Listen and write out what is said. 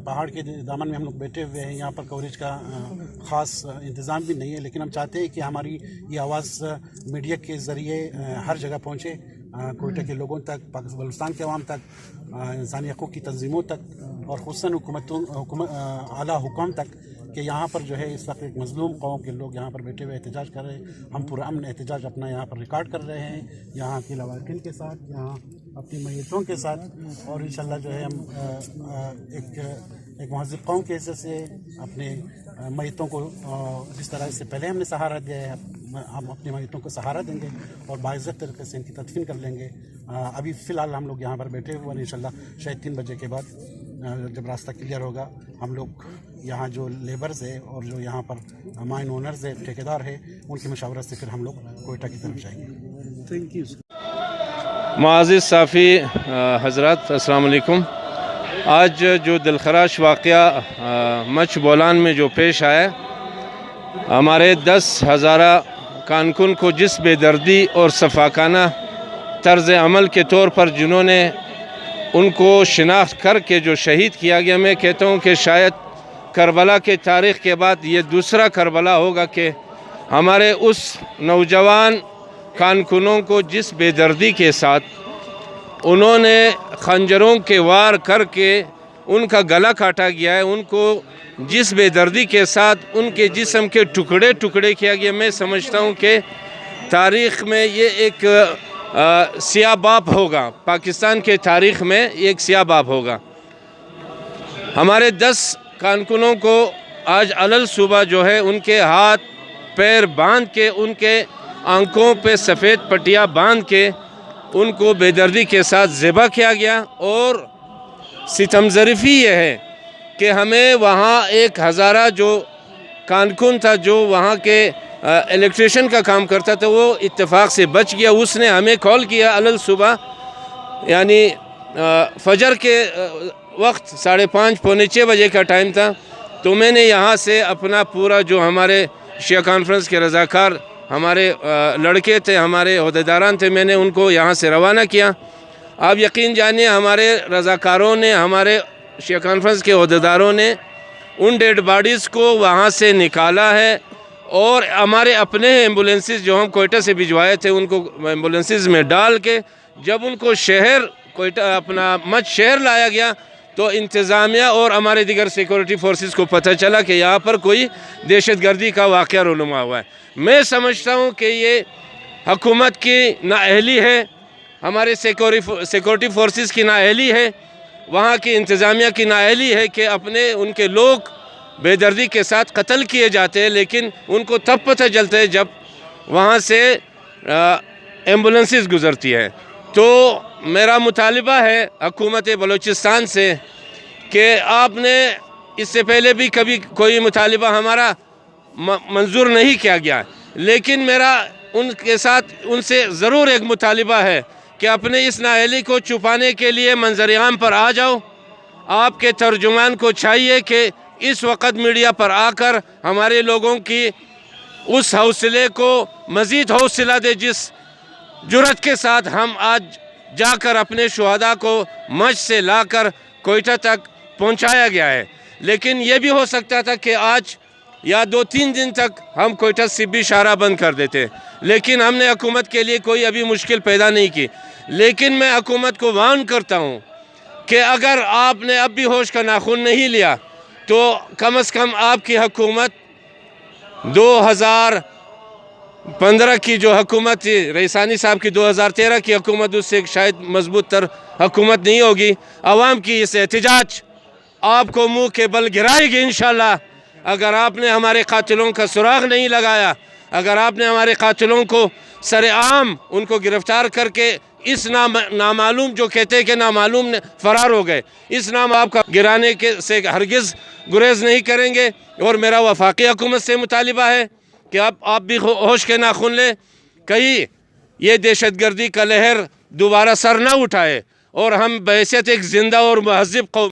پہاڑ کے دامن میں ہم لوگ بیٹھے ہوئے ہیں. یہاں پر کوریج کا خاص انتظام بھی نہیں ہے، لیکن ہم چاہتے ہیں کہ ہماری یہ آواز میڈیا کے ذریعے ہر جگہ پہنچے، کوئٹہ کے لوگوں تک، بلوچستان کے عوام تک، انسانی حقوق کی تنظیموں تک، اور خصوصاً اعلیٰ حکام تک، کہ یہاں پر جو ہے اس وقت ایک مظلوم قوم کے لوگ یہاں پر بیٹھے ہوئے احتجاج کر رہے ہیں. ہم پرامن احتجاج اپنا یہاں پر ریکارڈ کر رہے ہیں، یہاں کے لواحقین کے ساتھ، یہاں اپنی میتوں کے ساتھ، اور انشاءاللہ جو ہے ہم ایک مہذب قوم کے حیثیت سے اپنے میتوں کو جس طرح سے پہلے ہم نے سہارا دیا ہے، ہم اپنی میتوں کو سہارا دیں گے اور باعزت طریقے سے ان کی تدفین کر لیں گے. ابھی فی الحال ہم لوگ یہاں پر بیٹھے ہوئے ہیں. انشاءاللہ شاید 3 بجے کے بعد جب راستہ کلیئر ہوگا، ہم لوگ یہاں جو لیبرز ہے اور جو یہاں پر مائن اونرز ہے، ٹھیکیدار ہے، ان کی مشاورت سے پھر ہم لوگ کوئٹہ کی طرف جائیں گے. Thank you. معزز صحافی حضرات، السلام علیکم. آج جو دلخراش واقعہ مچھ بولان میں جو پیش آیا، ہمارے 10,000 کانکن کو جس بے دردی اور صفاقانہ طرز عمل کے طور پر جنہوں نے ان کو شناخت کر کے جو شہید کیا گیا، میں کہتا ہوں کہ شاید کربلا کے تاریخ کے بعد یہ دوسرا کربلا ہوگا کہ ہمارے اس نوجوان کانکنوں کو جس بے دردی کے ساتھ انہوں نے خنجروں کے وار کر کے ان کا گلا کاٹا گیا ہے، ان کو جس بے دردی کے ساتھ ان کے جسم کے ٹکڑے ٹکڑے کیا گیا، میں سمجھتا ہوں کہ تاریخ میں یہ ایک سیاہ باب ہوگا. پاکستان کے تاریخ میں ایک سیاہ باب ہوگا. ہمارے 10 کانکنوں کو آج علل صبح جو ہے ان کے ہاتھ پیر باندھ کے، ان کے آنکھوں پہ سفید پٹیاں باندھ کے ان کو بے دردی کے ساتھ ذبح کیا گیا. اور ستم ظریفی یہ ہے کہ ہمیں وہاں ایک ہزارہ جو کانکن تھا، جو وہاں کے الیکٹریشن کا کام کرتا تھا، وہ اتفاق سے بچ گیا. اس نے ہمیں کال کیا علل صبح، یعنی فجر کے وقت 5:30 پونے 6 بجے کا ٹائم تھا. تو میں نے یہاں سے اپنا پورا جو ہمارے شیعہ کانفرنس کے رضاکار ہمارے لڑکے تھے، ہمارے عہدیداران تھے، میں نے ان کو یہاں سے روانہ کیا. آپ یقین جانیے ہمارے رضاکاروں نے، ہمارے شیعہ کانفرنس کے عہدیداروں نے ان ڈیڈ باڈیز کو وہاں سے نکالا ہے، اور ہمارے اپنے ایمبولینسز جو ہم کوئٹہ سے بھجوائے تھے ان کو ایمبولینسز میں ڈال کے جب ان کو شہر کوئٹہ اپنا مچھ شہر لایا گیا، تو انتظامیہ اور ہمارے دیگر سیکورٹی فورسز کو پتہ چلا کہ یہاں پر کوئی دہشت گردی کا واقعہ رونما ہوا ہے. میں سمجھتا ہوں کہ یہ حکومت کی نااہلی ہے، ہمارے سیکورٹی فورسز کی نااہلی ہے، وہاں کی انتظامیہ کی نااہلی ہے کہ اپنے ان کے لوگ بے دردی کے ساتھ قتل کیے جاتے ہیں، لیکن ان کو تب پتہ چلتا ہے جب وہاں سے ایمبولینسز گزرتی ہے. تو میرا مطالبہ ہے حکومت بلوچستان سے کہ آپ نے اس سے پہلے بھی کبھی کوئی مطالبہ ہمارا منظور نہیں کیا گیا، لیکن میرا ان کے ساتھ ان سے ضرور ایک مطالبہ ہے کہ اپنے اس نااہلی کو چھپانے کے لیے منظر عام پر آ جاؤ. آپ کے ترجمان کو چاہیے کہ اس وقت میڈیا پر آ کر ہمارے لوگوں کی اس حوصلے کو مزید حوصلہ دے جس جرأت کے ساتھ ہم آج جا کر اپنے شہداء کو مچھ سے لا کر کوئٹہ تک پہنچایا گیا ہے. لیکن یہ بھی ہو سکتا تھا کہ آج یا 2-3 دن تک ہم کوئٹہ سبی شاہراہ بند کر دیتے، لیکن ہم نے حکومت کے لیے کوئی ابھی مشکل پیدا نہیں کی. لیکن میں حکومت کو وارن کرتا ہوں کہ اگر آپ نے اب بھی ہوش کا ناخن نہیں لیا تو کم از کم آپ کی حکومت 2015 کی جو حکومت تھی، رئیسانی صاحب کی 2013 کی حکومت، اس سے شاید مضبوط تر حکومت نہیں ہوگی. عوام کی اس احتجاج آپ کو منہ کے بل گرائے گی انشاءاللہ. اگر آپ نے ہمارے قاتلوں کا سراغ نہیں لگایا، اگر آپ نے ہمارے قاتلوں کو سر عام ان کو گرفتار کر کے اس نامعلوم جو کہتے ہیں کہ نامعلوم فرار ہو گئے، اس نام آپ کا گرانے سے ہرگز گریز نہیں کریں گے. اور میرا وفاقی حکومت سے مطالبہ ہے کہ آپ بھی ہوش کے ناخن لیں، کہیں یہ دہشت گردی کا لہر دوبارہ سر نہ اٹھائے، اور ہم بحیثیت ایک زندہ اور مہذب قوم